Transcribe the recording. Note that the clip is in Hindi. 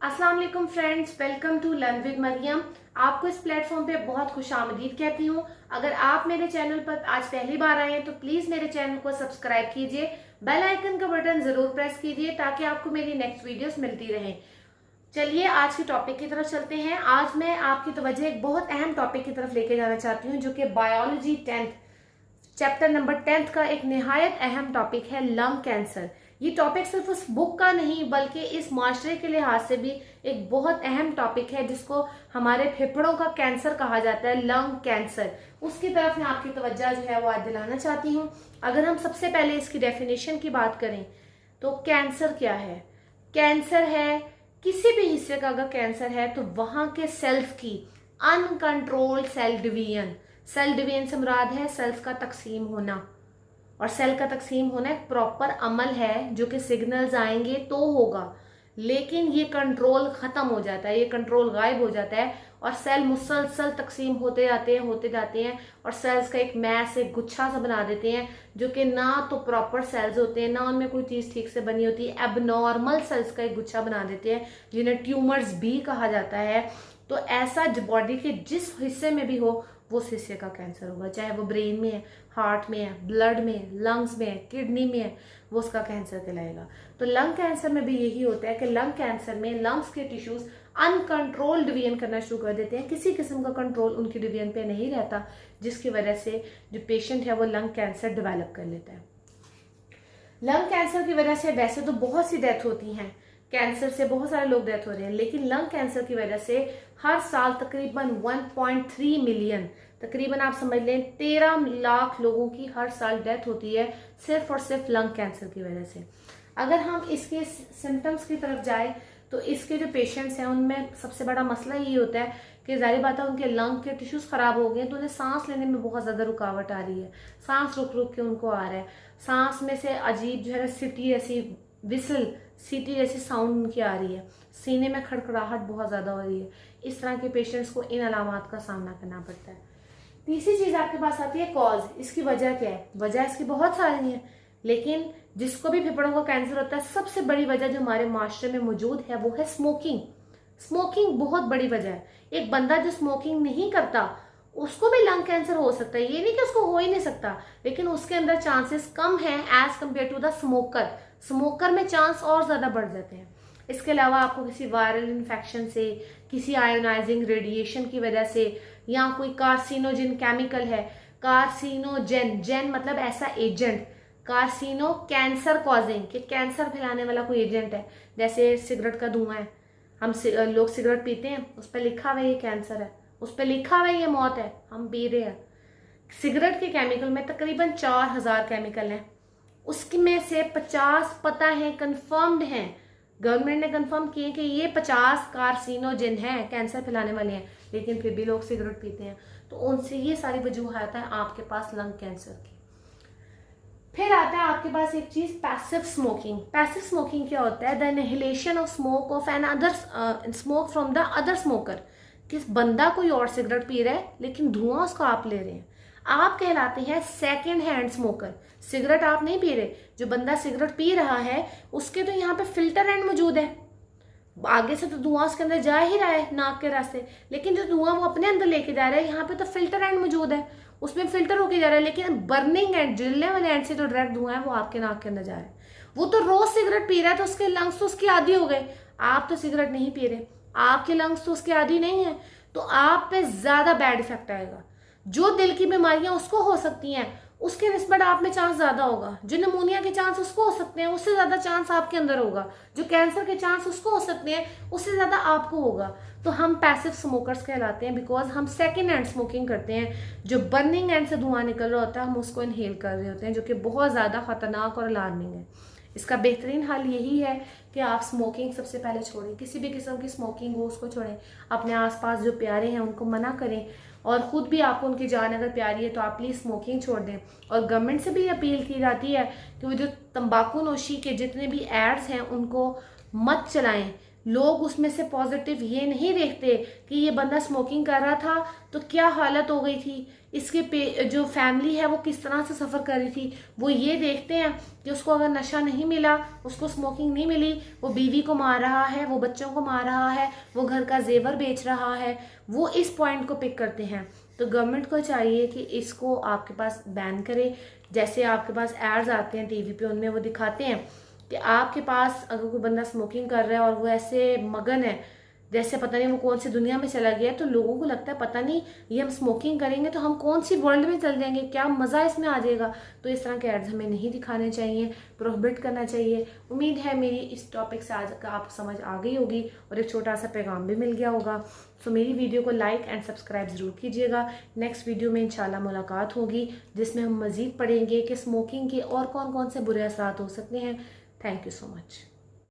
अस्सलाम वालेकुम friends, welcome to learn with Mariam. आपको इस प्लेटफॉर्म पे बहुत खुशामदीद कहती हूँ। अगर आप मेरे चैनल पर आज पहली बार आए हैं तो प्लीज मेरे चैनल को सब्सक्राइब कीजिए, बेल आइकन का बटन जरूर प्रेस कीजिए ताकि आपको मेरी नेक्स्ट वीडियोस मिलती रहें। चलिए आज के टॉपिक की तरफ चलते हैं। आज मैं आपकी तवज्जो एक बहुत अहम टॉपिक की तरफ लेके जाना चाहती हूँ जो कि biology 10th chapter number 10th का एक निहायत अहम टॉपिक है, लंग कैंसर। ये टॉपिक सिर्फ उस बुक का नहीं बल्कि इस माशरे के लिहाज से भी एक बहुत अहम टॉपिक है जिसको हमारे फेफड़ों का कैंसर कहा जाता है, लंग कैंसर। उसकी तरफ मैं आपकी तवज्जो जो है वो आज दिलाना चाहती हूँ। अगर हम सबसे पहले इसकी डेफिनेशन की बात करें तो कैंसर क्या है? कैंसर है, किसी भी हिस्से का अगर कैंसर है तो वहां के सेल्स की uncontrolled cell division. Cell division से मुराद है सेल्स का तकसीम होना, और सेल का तकसीम होना एक प्रॉपर अमल है जो कि सिग्नल्स आएंगे तो होगा, लेकिन ये कंट्रोल खत्म हो जाता है, ये कंट्रोल गायब हो जाता है और सेल मुसलसल तकसीम होते जाते हैं और सेल्स का एक मैस, एक गुच्छा सा बना देते हैं जो कि ना तो प्रॉपर सेल्स होते हैं, ना उनमें कोई चीज ठीक से बनी होती है। एबनॉर्मल सेल्स का एक गुच्छा बना देते हैं जिन्हें ट्यूमर्स भी कहा जाता है। तो ऐसा बॉडी के जिस हिस्से में भी हो वो उस हिस्से का कैंसर होगा, चाहे वो ब्रेन में है, हार्ट में है, ब्लड में है, लंग्स में है, किडनी में है, वो उसका कैंसर कहलाएगा। तो लंग कैंसर में भी यही होता है कि लंग कैंसर में लंग्स के टिश्यूज अनकंट्रोल डिवीजन करना शुरू कर देते हैं। किसी किस्म का कंट्रोल उनकी डिवीजन पे नहीं रहता, जिसकी वजह से जो पेशेंट है वो लंग कैंसर डेवलप कर लेता है। लंग कैंसर की वजह से वैसे तो बहुत सी डेथ होती हैं, कैंसर से बहुत सारे लोग डेथ हो रहे हैं, लेकिन लंग कैंसर की वजह से हर साल तकरीबन 1.3 मिलियन, तकरीबन आप समझ लें 13 लाख लोगों की हर साल डेथ होती है सिर्फ और सिर्फ लंग कैंसर की वजह से। अगर हम इसके सिम्टम्स की तरफ जाए तो इसके जो पेशेंट्स हैं उनमें सबसे बड़ा मसला ये होता है कि जाहिर बात है उनके लंग के टिश्यूज खराब हो गए तो उन्हें सांस लेने में बहुत ज्यादा रुकावट आ रही है, सांस रुक रुक के उनको आ रहा है, सांस में से अजीब जो है सीटी ऐसी विसल सीटी जैसी साउंड उनकी आ रही है, सीने में खड़खड़ाहट बहुत ज्यादा हो रही है। इस तरह के पेशेंट्स को इन अलामात का सामना करना पड़ता है। तीसरी चीज आपके पास आती है कॉज। इसकी वजह क्या है? वजह इसकी बहुत सारी है, लेकिन जिसको भी फेफड़ों का कैंसर होता है सबसे बड़ी वजह जो हमारे माशरे में मौजूद है वो है स्मोकिंग। स्मोकिंग बहुत बड़ी वजह है। एक बंदा जो स्मोकिंग नहीं करता उसको भी लंग कैंसर हो सकता है, ये नहीं कि उसको हो ही नहीं सकता, लेकिन उसके अंदर चांसेस कम हैं as compare to the smoker. Smoker में चांस और ज्यादा बढ़ जाते हैं। इसके अलावा आपको किसी वायरल इन्फेक्शन से, किसी आयोनाइजिंग रेडिएशन की वजह से, या कोई कार्सिनोजिन केमिकल है, कार्सिनोजेन, जेन मतलब ऐसा एजेंट, कार्सिनो कैंसर कॉजिंग, कि कैंसर फैलाने वाला कोई एजेंट है, जैसे सिगरेट का धुआं है, हम लोग सिगरेट पीते हैं, उस पर लिखा हुआ ये कैंसर है, उस पर लिखा हुआ ये मौत है, हम पी रहे हैं। सिगरेट के केमिकल में तकरीबन 4000 केमिकल हैं, उसकी में से 50 पता है, कंफर्म्ड हैं, गवर्नमेंट ने कंफर्म किए कि ये 50 कार्सिनोजिन हैं, कैंसर फैलाने वाले हैं, लेकिन फिर भी लोग सिगरेट पीते हैं। तो उनसे ये सारी वजूहत है आपके पास लंग कैंसर की। फिर आता है आपके पास एक चीज, पैसिव स्मोकिंग। पैसिव स्मोकिंग क्या होता है? The inhalation of smoke of an other smoke from the other smoker. किस बंदा कोई और सिगरेट पी रहा है लेकिन धुआं उसका आप ले रहे हैं, आप कहलाते हैं सेकेंड हैंड स्मोकर। सिगरेट आप नहीं पी रहे, जो बंदा सिगरेट पी रहा है उसके तो यहाँ पे फिल्टर एंड मौजूद है, आगे से तो धुआं उसके अंदर जा ही रहा है नाक के रास्ते, लेकिन जो धुआं वो अपने अंदर लेके जा रहा है यहाँ पे तो फिल्टर एंड मौजूद है, उसमें फिल्टर होके जा रहा है, लेकिन बर्निंग एंड, जलने वाले एंड से जो डायरेक्ट धुआं है वो आपके नाक के अंदर जा रहा है। वो तो रोज सिगरेट पी रहा है तो उसके लंग्स तो उसके आदी हो गए। आप तो सिगरेट नहीं पी रहे, आपके लंग्स तो उसके आदी नहीं है, तो आप पे ज्यादा बैड इफेक्ट आएगा। जो दिल की बीमारियां उसको हो सकती हैं उसके निस्बत आप में चांस ज्यादा होगा, जो निमोनिया के चांस उसको हो सकते हैं उससे ज्यादा चांस आपके अंदर होगा, जो कैंसर के चांस उसको हो सकते हैं उससे ज्यादा आपको होगा। तो हम पैसिव स्मोकर्स कहलाते हैं बिकॉज हम सेकेंड हैंड स्मोकिंग करते हैं, जो बर्निंग एंड से धुआं निकल रहा होता है हम उसको इनहेल कर रहे होते हैं, जो कि बहुत ज्यादा खतरनाक और अलार्मिंग है। इसका बेहतरीन हल यही है कि आप स्मोकिंग सबसे पहले छोड़ें, किसी भी किस्म की स्मोकिंग हो उसको छोड़ें, अपने आसपास जो प्यारे हैं उनको मना करें, और खुद भी आपको उनकी जान अगर प्यारी है तो आप प्लीज स्मोकिंग छोड़ दें। और गवर्नमेंट से भी अपील की जाती है कि वो जो तंबाकू नोशी के जितने भी एड्स हैं उनको मत चलाएं, लोग उसमें से पॉजिटिव ये नहीं देखते कि ये बंदा स्मोकिंग कर रहा था तो क्या हालत हो गई थी, इसके जो फैमिली है वो किस तरह से सफ़र कर रही थी। वो ये देखते हैं कि उसको अगर नशा नहीं मिला, उसको स्मोकिंग नहीं मिली, वो बीवी को मार रहा है, वो बच्चों को मार रहा है, वो घर का जेवर बेच रहा है, वो इस पॉइंट को पिक करते हैं। तो गवर्नमेंट को चाहिए कि इसको आपके पास बैन करे। जैसे आपके पास एड्स आते हैं टीवी पे, उनमें वो दिखाते हैं कि आपके पास अगर कोई बंदा स्मोकिंग कर रहा है और वो ऐसे मगन है जैसे पता नहीं वो कौन सी दुनिया में चला गया है, तो लोगों को लगता है पता नहीं ये हम स्मोकिंग करेंगे तो हम कौन सी वर्ल्ड में चल जाएंगे, क्या मज़ा इसमें आ जाएगा। तो इस तरह के एड्स हमें नहीं दिखाने चाहिए, प्रोहिबिट करना चाहिए। उम्मीद है मेरी इस टॉपिक से आज आपको समझ आ गई होगी और एक छोटा सा पैगाम भी मिल गया होगा। सो मेरी वीडियो को लाइक एंड सब्सक्राइब ज़रूर कीजिएगा। नेक्स्ट वीडियो में इंशाल्लाह मुलाकात होगी जिसमें हम मज़ीद पढ़ेंगे कि स्मोकिंग के और कौन कौन से बुरे असरात हो सकते हैं। Thank you so much.